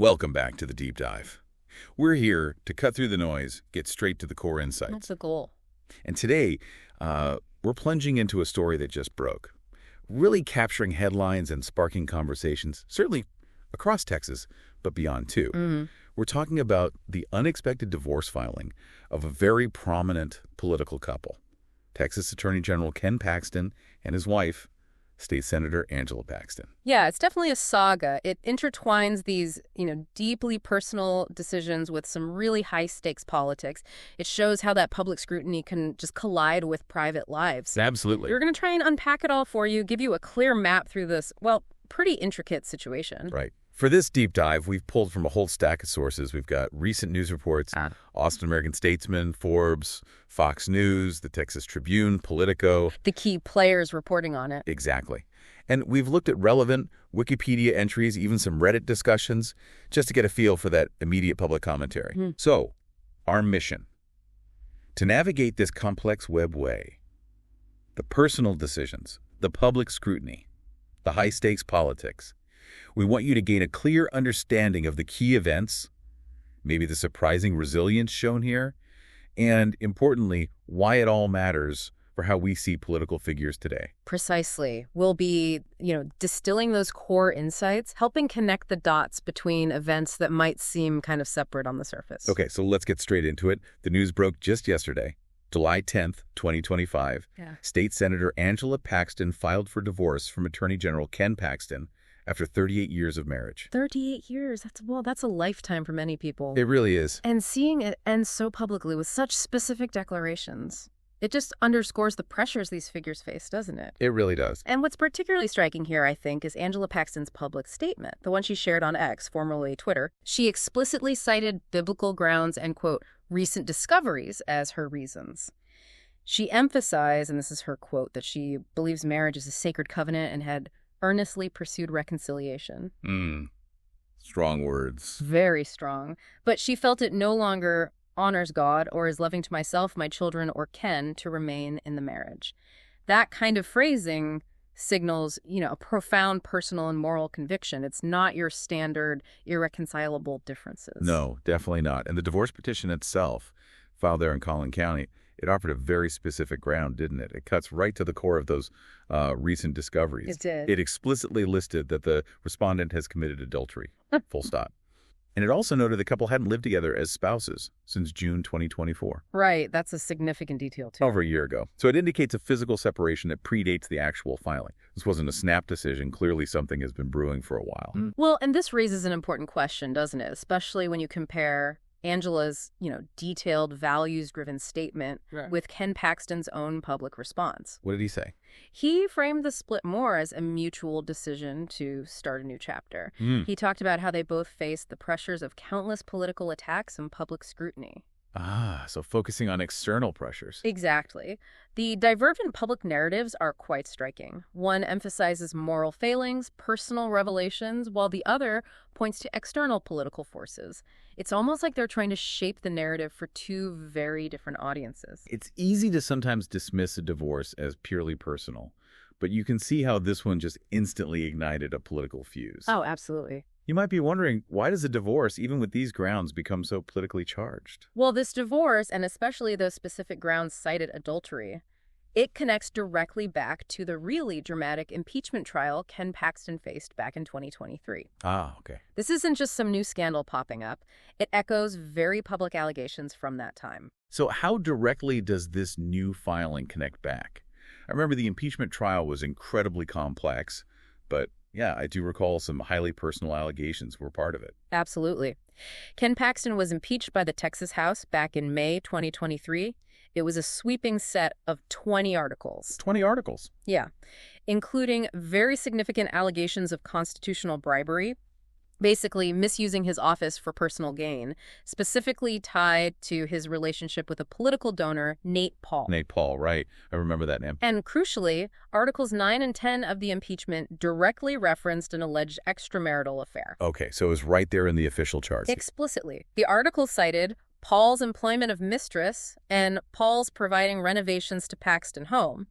Welcome back to the Deep Dive. We're here to cut through the noise, get straight to the core insights. That's the goal. And today, we're plunging into a story that just broke, really capturing headlines and sparking conversations, certainly across Texas, but beyond too. We're talking about the unexpected divorce filing of a very prominent political couple, Texas Attorney General Ken Paxton and his wife, State Senator Angela Paxton. Yeah, it's definitely a saga. It intertwines these, deeply personal decisions with some really high-stakes politics. It shows how that public scrutiny can just collide with private lives. Absolutely. We're going to try and unpack it all for you, give you a clear map through this, well, pretty intricate situation. Right. For this deep dive, we've pulled from a whole stack of sources. We've got recent news reports, Austin American Statesman, Forbes, Fox News, the Texas Tribune, Politico. The key players reporting on it. Exactly. And we've looked at relevant Wikipedia entries, even some Reddit discussions, just to get a feel for that immediate public commentary. So, our mission: to navigate this complex web way, the personal decisions, the public scrutiny, the high-stakes politics. We want you to gain a clear understanding of the key events, maybe the surprising resilience shown here, and, importantly, why it all matters for how we see political figures today. Precisely. We'll be, distilling those core insights, helping connect the dots between events that might seem kind of separate on the surface. Okay, so let's get straight into it. The news broke just yesterday, July 10th, 2025. State Senator Angela Paxton filed for divorce from Attorney General Ken Paxton after 38 years of marriage. 38 years. That's a lifetime for many people. It really is. And seeing it end so publicly with such specific declarations, it just underscores the pressures these figures face, doesn't it? It really does. And what's particularly striking here, I think, is Angela Paxton's public statement, the one she shared on X, formerly Twitter. She explicitly cited biblical grounds and, quote, recent discoveries as her reasons. She emphasized, and this is her quote, that she believes marriage is a sacred covenant and had earnestly pursued reconciliation. Strong words. Very strong. But she felt it no longer honors God or is loving to myself, my children, or Ken to remain in the marriage. That kind of phrasing signals, a profound personal and moral conviction. It's not your standard irreconcilable differences. No, definitely not. And the divorce petition itself, filed there in Collin County, it offered a very specific ground, didn't it? It cuts right to the core of those recent discoveries. It did. It explicitly listed that the respondent has committed adultery, full stop. And it also noted the couple hadn't lived together as spouses since June 2024. Right. That's a significant detail, too. Over a year ago. So it indicates a physical separation that predates the actual filing. This wasn't a snap decision. Clearly something has been brewing for a while. Well, and this raises an important question, doesn't it? Especially when you compare Angela's, detailed, values-driven statement with Ken Paxton's own public response. What did he say? He framed the split more as a mutual decision to start a new chapter. He talked about how they both faced the pressures of countless political attacks and public scrutiny. So focusing on external pressures. Exactly. The divergent public narratives are quite striking. One emphasizes moral failings, personal revelations, while the other points to external political forces. It's almost like they're trying to shape the narrative for two very different audiences. It's easy to sometimes dismiss a divorce as purely personal, but you can see how this one just instantly ignited a political fuse. Oh, absolutely. You might be wondering, why does a divorce, even with these grounds, become so politically charged? Well, this divorce, and especially those specific grounds cited, adultery, it connects directly back to the really dramatic impeachment trial Ken Paxton faced back in 2023. Okay. This isn't just some new scandal popping up. It echoes very public allegations from that time. So how directly does this new filing connect back? I remember the impeachment trial was incredibly complex, but yeah, I do recall some highly personal allegations were part of it. Absolutely. Ken Paxton was impeached by the Texas House back in May 2023. It was a sweeping set of 20 articles. 20 articles? Yeah, including very significant allegations of constitutional bribery, basically misusing his office for personal gain, specifically tied to his relationship with a political donor, Nate Paul. Nate Paul, right. I remember that name. And crucially, Articles 9 and 10 of the impeachment directly referenced an alleged extramarital affair. Okay, so it was right there in the official charge. Explicitly. The article cited Paul's employment of mistress, and Paul's providing renovations to Paxton home.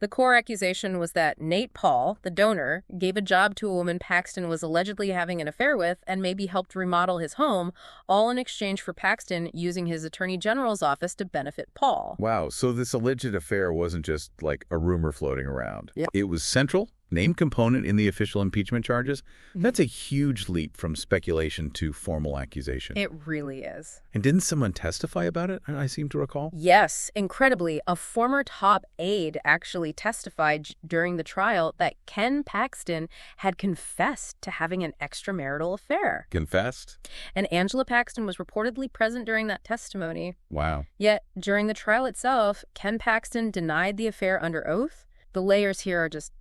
The core accusation was that Nate Paul, the donor, gave a job to a woman Paxton was allegedly having an affair with and maybe helped remodel his home, all in exchange for Paxton using his Attorney General's office to benefit Paul. Wow, so this alleged affair wasn't just like a rumor floating around. Yep. It was central, named component in the official impeachment charges. That's a huge leap from speculation to formal accusation. It really is. And didn't someone testify about it, I seem to recall? Yes, incredibly, a former top aide actually testified during the trial that Ken Paxton had confessed to having an extramarital affair. Confessed? And Angela Paxton was reportedly present during that testimony. Wow. Yet, during the trial itself, Ken Paxton denied the affair under oath. The layers here are just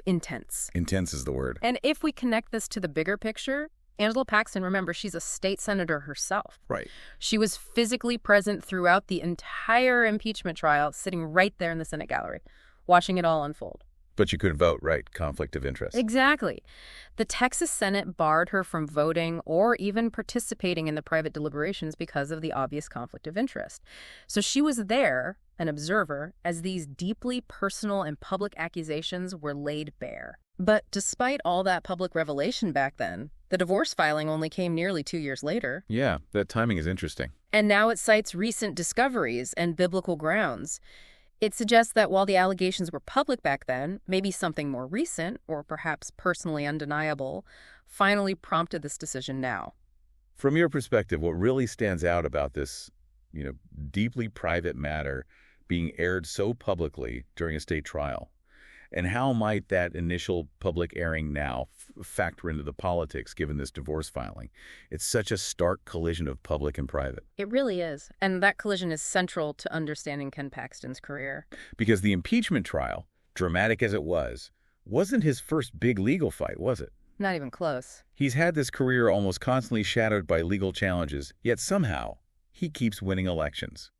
intense. Intense is the word. And if we connect this to the bigger picture, Angela Paxton, remember, she's a state senator herself. Right. She was physically present throughout the entire impeachment trial, sitting right there in the Senate gallery, watching it all unfold. But you couldn't vote, right? Conflict of interest. Exactly. The Texas Senate barred her from voting or even participating in the private deliberations because of the obvious conflict of interest. So she was there, an observer, as these deeply personal and public accusations were laid bare. But despite all that public revelation back then, the divorce filing only came nearly 2 years later. Yeah, that timing is interesting. And now it cites recent discoveries and biblical grounds. It suggests that while the allegations were public back then, maybe something more recent, or perhaps personally undeniable, finally prompted this decision now. From your perspective, what really stands out about this, deeply private matter being aired so publicly during a state trial? And how might that initial public airing now factor into the politics given this divorce filing? It's such a stark collision of public and private. It really is. And that collision is central to understanding Ken Paxton's career. Because the impeachment trial, dramatic as it was, wasn't his first big legal fight, was it? Not even close. He's had this career almost constantly shadowed by legal challenges, yet somehow he keeps winning elections.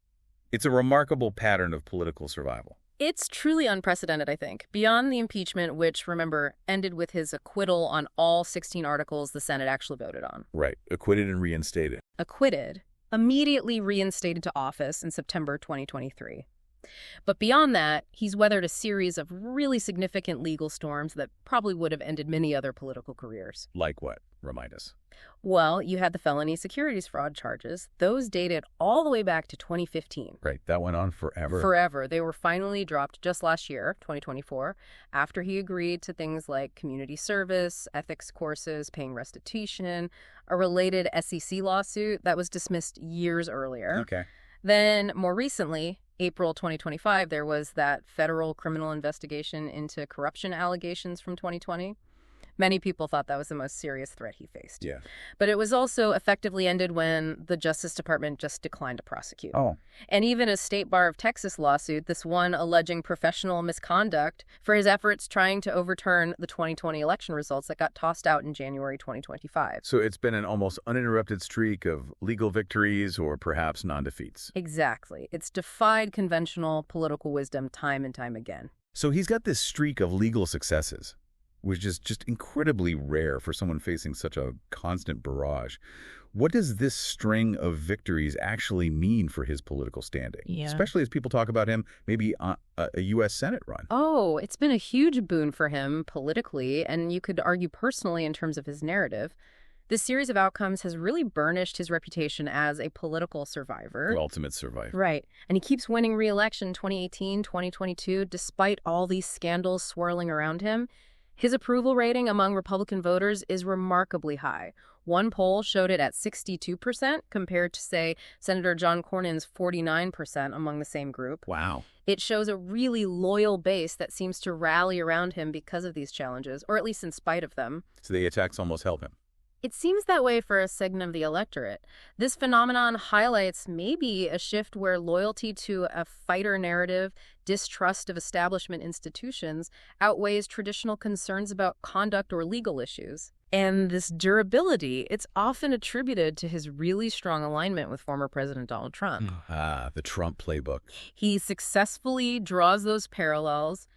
It's a remarkable pattern of political survival. It's truly unprecedented, I think. Beyond the impeachment, which, remember, ended with his acquittal on all 16 articles the Senate actually voted on. Right. Acquitted and reinstated. Acquitted. Immediately reinstated to office in September 2023. But beyond that, he's weathered a series of really significant legal storms that probably would have ended many other political careers. Like what? Remind us. Well, you had the felony securities fraud charges. Those dated all the way back to 2015. Right. That went on forever. Forever. They were finally dropped just last year, 2024, after he agreed to things like community service, ethics courses, paying restitution, a related SEC lawsuit that was dismissed years earlier. Okay. Then, more recently, April 2025, there was that federal criminal investigation into corruption allegations from 2020. Many people thought that was the most serious threat he faced. Yeah. But it was also effectively ended when the Justice Department just declined to prosecute. Oh. And even a State Bar of Texas lawsuit, this one alleging professional misconduct for his efforts trying to overturn the 2020 election results that got tossed out in January 2025. So it's been an almost uninterrupted streak of legal victories or perhaps non-defeats. Exactly. It's defied conventional political wisdom time and time again. So he's got this streak of legal successes, which is just incredibly rare for someone facing such a constant barrage. What does this string of victories actually mean for his political standing? Yeah. Especially as people talk about him maybe a U.S. Senate run. Oh, it's been a huge boon for him politically, and you could argue personally in terms of his narrative. This series of outcomes has really burnished his reputation as a political survivor. The ultimate survivor. Right. And he keeps winning re-election 2018, 2022, despite all these scandals swirling around him. His approval rating among Republican voters is remarkably high. One poll showed it at 62% compared to, say, Senator John Cornyn's 49% among the same group. Wow. It shows a really loyal base that seems to rally around him because of these challenges, or at least in spite of them. So the attacks almost help him. It seems that way for a segment of the electorate. This phenomenon highlights maybe a shift where loyalty to a fighter narrative, distrust of establishment institutions, outweighs traditional concerns about conduct or legal issues. And this durability, it's often attributed to his really strong alignment with former President Donald Trump. The Trump playbook. He successfully draws those parallels,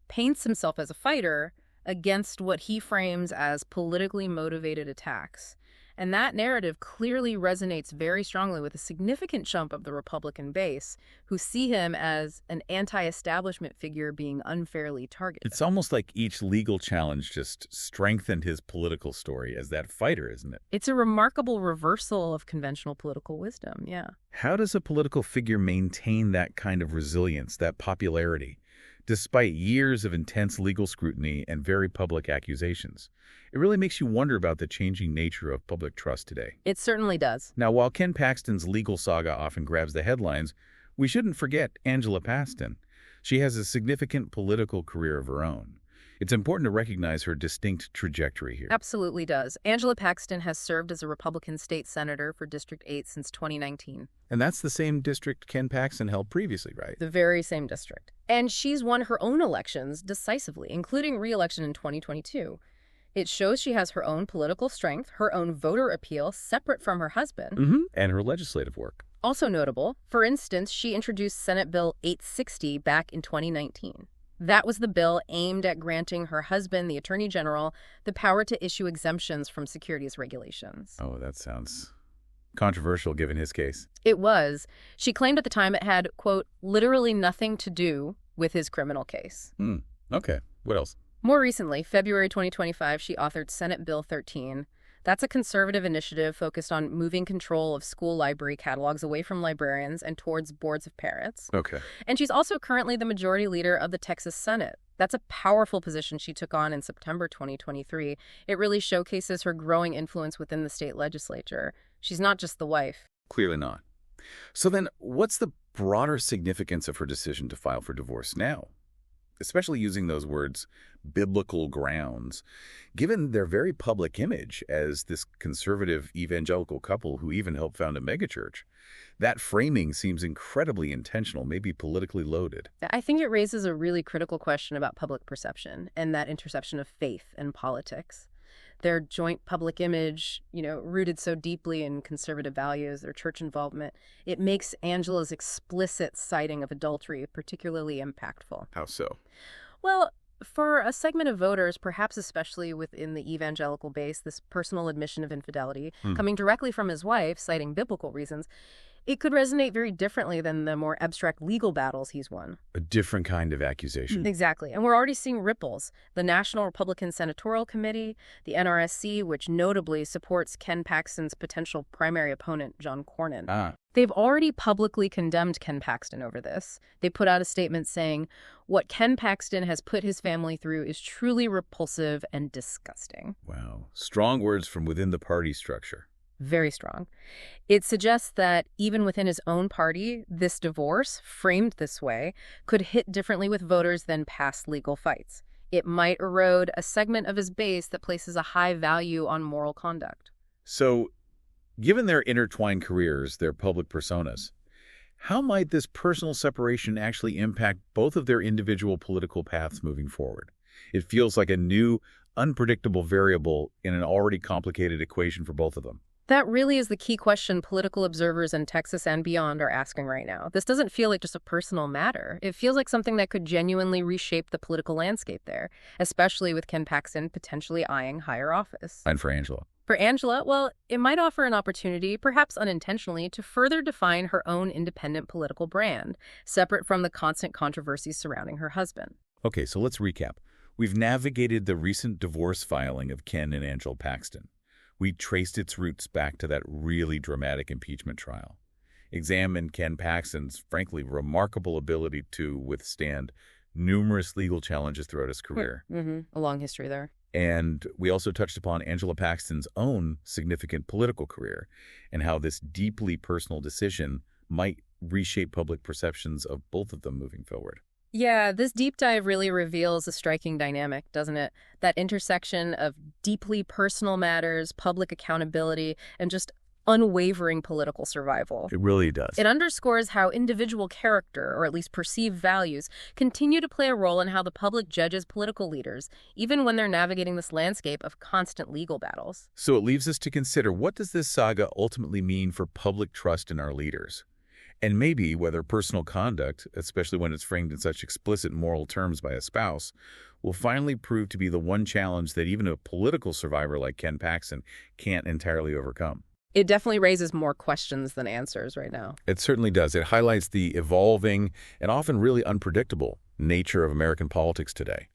paints himself as a fighter, against what he frames as politically motivated attacks. And that narrative clearly resonates very strongly with a significant chunk of the Republican base who see him as an anti-establishment figure being unfairly targeted. It's almost like each legal challenge just strengthened his political story as that fighter, isn't it? It's a remarkable reversal of conventional political wisdom, yeah. How does a political figure maintain that kind of resilience, that popularity, despite years of intense legal scrutiny and very public accusations? It really makes you wonder about the changing nature of public trust today. It certainly does. Now, while Ken Paxton's legal saga often grabs the headlines, we shouldn't forget Angela Paxton. She has a significant political career of her own. It's important to recognize her distinct trajectory here. Absolutely does. Angela Paxton has served as a Republican state senator for District 8 since 2019. And that's the same district Ken Paxton held previously, right? The very same district. And she's won her own elections decisively, including re-election in 2022. It shows she has her own political strength, her own voter appeal separate from her husband. And her legislative work. Also notable, for instance, she introduced Senate Bill 860 back in 2019. That was the bill aimed at granting her husband, the Attorney General, the power to issue exemptions from securities regulations. Oh, that sounds controversial given his case. It was. She claimed at the time it had, quote, literally nothing to do with his criminal case. Okay. What else? More recently, February 2025, she authored Senate Bill 13. That's a conservative initiative focused on moving control of school library catalogs away from librarians and towards boards of parents. Okay. And she's also currently the majority leader of the Texas Senate. That's a powerful position she took on in September 2023. It really showcases her growing influence within the state legislature. She's not just the wife. Clearly not. So then, what's the broader significance of her decision to file for divorce now? Especially using those words, biblical grounds, given their very public image as this conservative evangelical couple who even helped found a megachurch. That framing seems incredibly intentional, maybe politically loaded. I think it raises a really critical question about public perception and that intersection of faith and politics. Their joint public image, rooted so deeply in conservative values, their church involvement, it makes Angela's explicit citing of adultery particularly impactful. How so? Well, for a segment of voters, perhaps especially within the evangelical base, this personal admission of infidelity, coming directly from his wife, citing biblical reasons, it could resonate very differently than the more abstract legal battles he's won. A different kind of accusation. Exactly. And we're already seeing ripples. The National Republican Senatorial Committee, the NRSC, which notably supports Ken Paxton's potential primary opponent, John Cornyn. They've already publicly condemned Ken Paxton over this. They put out a statement saying, what Ken Paxton has put his family through is truly repulsive and disgusting. Wow. Strong words from within the party structure. Very strong. It suggests that even within his own party, this divorce, framed this way, could hit differently with voters than past legal fights. It might erode a segment of his base that places a high value on moral conduct. So, given their intertwined careers, their public personas, how might this personal separation actually impact both of their individual political paths moving forward? It feels like a new, unpredictable variable in an already complicated equation for both of them. That really is the key question political observers in Texas and beyond are asking right now. This doesn't feel like just a personal matter. It feels like something that could genuinely reshape the political landscape there, especially with Ken Paxton potentially eyeing higher office. And for Angela? For Angela, well, it might offer an opportunity, perhaps unintentionally, to further define her own independent political brand, separate from the constant controversies surrounding her husband. Okay, so let's recap. We've navigated the recent divorce filing of Ken and Angela Paxton. We traced its roots back to that really dramatic impeachment trial. Examined Ken Paxton's, frankly, remarkable ability to withstand numerous legal challenges throughout his career. A long history there. And we also touched upon Angela Paxton's own significant political career and how this deeply personal decision might reshape public perceptions of both of them moving forward. Yeah, this deep dive really reveals a striking dynamic, doesn't it? That intersection of deeply personal matters, public accountability, and just unwavering political survival. It really does. It underscores how individual character, or at least perceived values, continue to play a role in how the public judges political leaders, even when they're navigating this landscape of constant legal battles. So it leaves us to consider, what does this saga ultimately mean for public trust in our leaders? And maybe whether personal conduct, especially when it's framed in such explicit moral terms by a spouse, will finally prove to be the one challenge that even a political survivor like Ken Paxton can't entirely overcome. It definitely raises more questions than answers right now. It certainly does. It highlights the evolving and often really unpredictable nature of American politics today.